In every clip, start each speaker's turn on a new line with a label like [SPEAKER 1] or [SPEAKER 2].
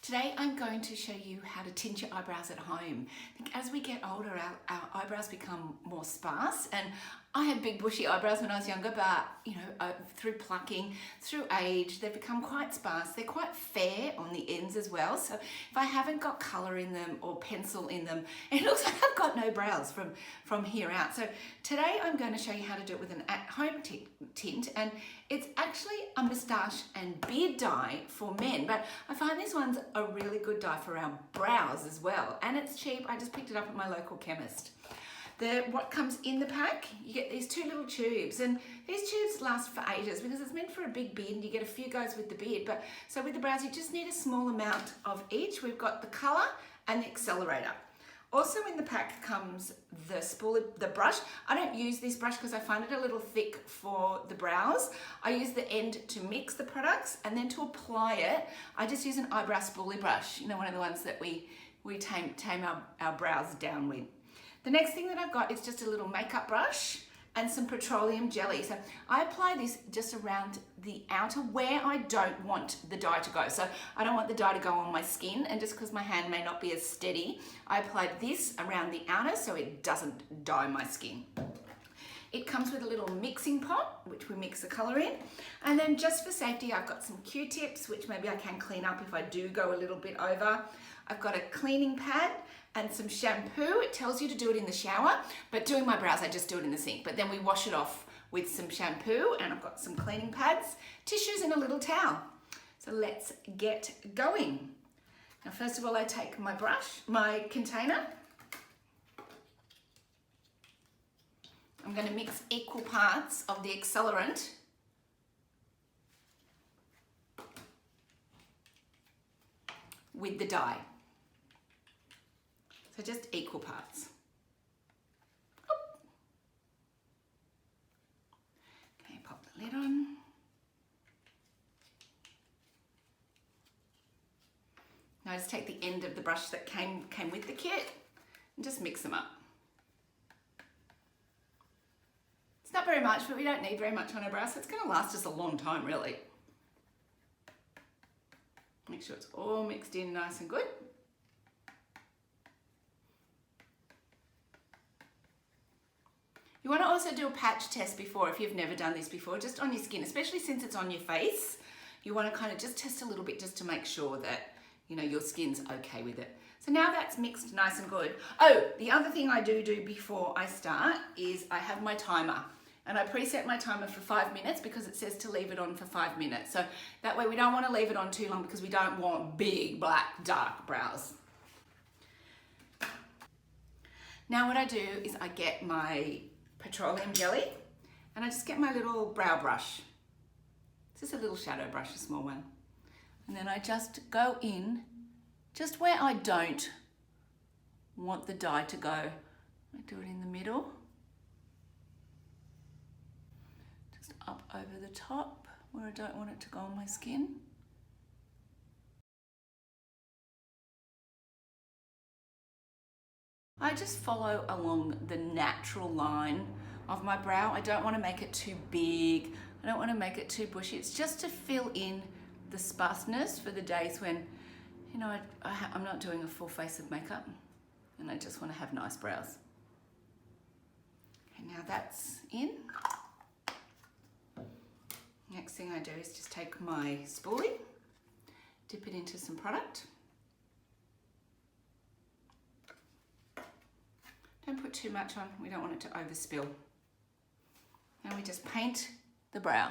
[SPEAKER 1] Today I'm going to show you how to tint your eyebrows at home. I think as we get older, our eyebrows become more sparse, and I had big bushy eyebrows when I was younger, but through plucking, through age, they've become quite sparse. They're quite fair on the ends as well, so if I haven't got colour in them or pencil in them, it looks like I've got no brows from here out. So today I'm going to show you how to do it with an at-home tint, and it's actually a moustache and beard dye for men, but I find this one's a really good dye for our brows as well, and it's cheap. I just picked it up at my local chemist. What comes in the pack, you get these two little tubes, and these tubes last for ages because it's meant for a big beard and you get a few goes with the beard. But so with the brows, you just need a small amount of each. We've got the colour and the accelerator. Also in the pack comes the brush. I don't use this brush because I find it a little thick for the brows. I use the end to mix the products, and then to apply it, I just use an eyebrow spoolie brush, one of the ones that we tame our brows down with. The next thing that I've got is just a little makeup brush and some petroleum jelly. So I apply this just around the outer where I don't want the dye to go. So I don't want the dye to go on my skin, and just because my hand may not be as steady, I apply this around the outer so it doesn't dye my skin. It comes with a little mixing pot, which we mix the colour in. And then just for safety, I've got some Q-tips, which maybe I can clean up if I do go a little bit over. I've got a cleaning pad and some shampoo. It tells you to do it in the shower, but doing my brows, I just do it in the sink. But then we wash it off with some shampoo, and I've got some cleaning pads, tissues, and a little towel. So let's get going. Now, first of all, I take my brush, my container. I'm going to mix equal parts of the accelerant with the dye. So just equal parts. Okay, pop the lid on. Now just take the end of the brush that came with the kit and just mix them up. It's not very much, but we don't need very much on our brows, so it's going to last us a long time, really. Make sure it's all mixed in nice and good. You want to also do a patch test before, if you've never done this before, just on your skin, especially since it's on your face. You want to kind of just test a little bit just to make sure that, your skin's okay with it. So now that's mixed nice and good. Oh, the other thing I do before I start is I have my timer. And I preset my timer for 5 minutes because it says to leave it on for 5 minutes. So that way we don't want to leave it on too long because we don't want big, black, dark brows. Now what I do is I get my petroleum jelly and I just get my little brow brush. This is a little shadow brush, a small one. And then I just go in just where I don't want the dye to go. I do it in the middle. Just up over the top where I don't want it to go on my skin. I just follow along the natural line of my brow. I don't want to make it too big. I don't want to make it too bushy. It's just to fill in the sparseness for the days when, I'm not doing a full face of makeup and I just want to have nice brows. Okay, now that's in. Next thing I do is just take my spoolie, dip it into some product. Don't put too much on, we don't want it to overspill. Now we just paint the brow.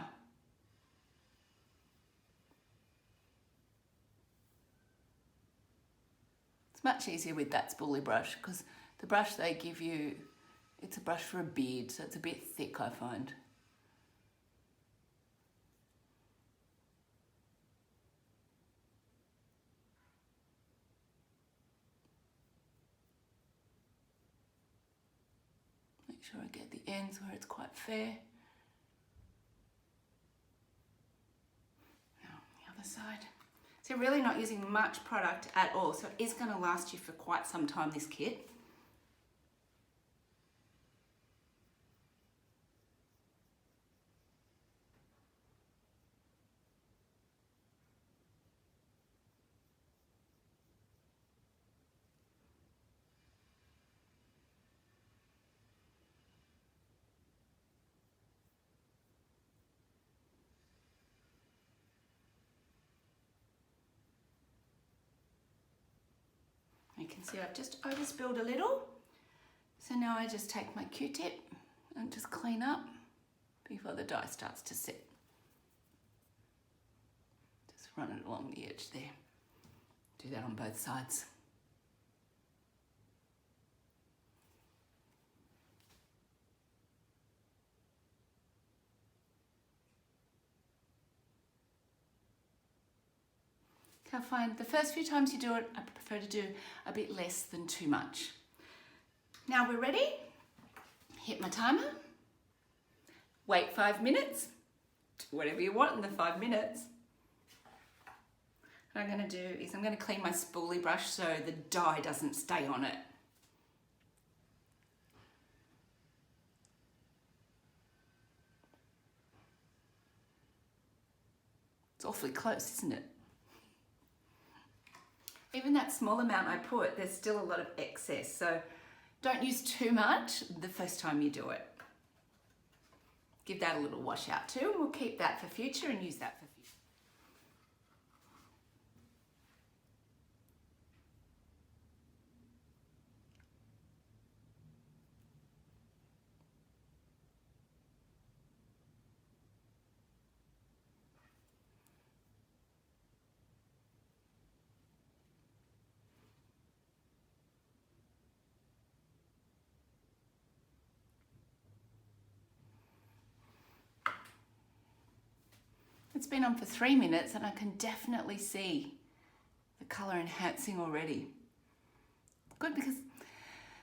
[SPEAKER 1] It's much easier with that spoolie brush because the brush they give you, it's a brush for a beard, so it's a bit thick, I find. Make sure I get the ends where it's quite fair. Now the other side. So really not using much product at all, so it is going to last you for quite some time, this kit. can see I've just overspilled a little. So now I just take my Q-tip and just clean up before the dye starts to set. Just run it along the edge there. Do that on both sides. I find the first few times you do it, I prefer to do a bit less than too much. Now we're ready. Hit my timer. Wait 5 minutes. Do whatever you want in the 5 minutes. What I'm going to do is I'm going to clean my spoolie brush so the dye doesn't stay on it. It's awfully close, isn't it? Even that small amount I put, there's still a lot of excess, so don't use too much the first time you do it. Give that a little wash out too, and we'll keep that for future and use that for future. It's been on for 3 minutes and I can definitely see the colour enhancing already. Good, because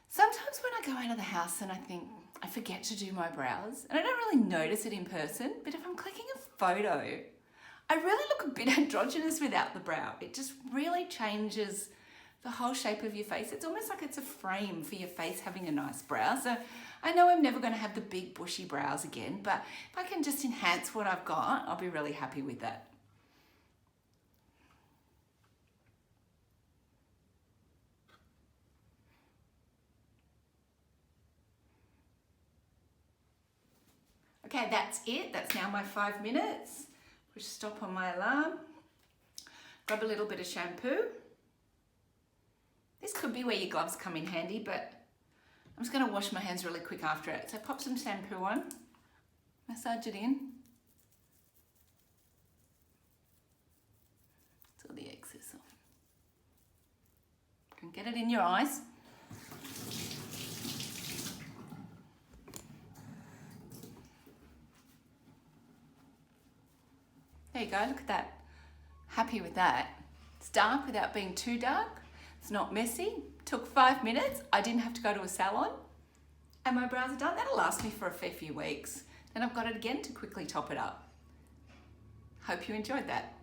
[SPEAKER 1] sometimes when I go out of the house and I think I forget to do my brows, and I don't really notice it in person, but if I'm clicking a photo, I really look a bit androgynous without the brow. It just really changes the whole shape of your face. It's almost like it's a frame for your face having a nice brow. So I know I'm never going to have the big bushy brows again, but if I can just enhance what I've got, I'll be really happy with that. Okay, that's it. That's now my 5 minutes. Push stop on my alarm. Grab a little bit of shampoo. This could be where your gloves come in handy, but I'm just going to wash my hands really quick after it. So pop some shampoo on, massage it in. It's all the excess off. You can get it in your eyes. There you go, look at that. Happy with that. It's dark without being too dark. It's not messy. Took 5 minutes. I didn't have to go to a salon. And my brows are done. That'll last me for a fair few weeks. Then I've got it again to quickly top it up. Hope you enjoyed that.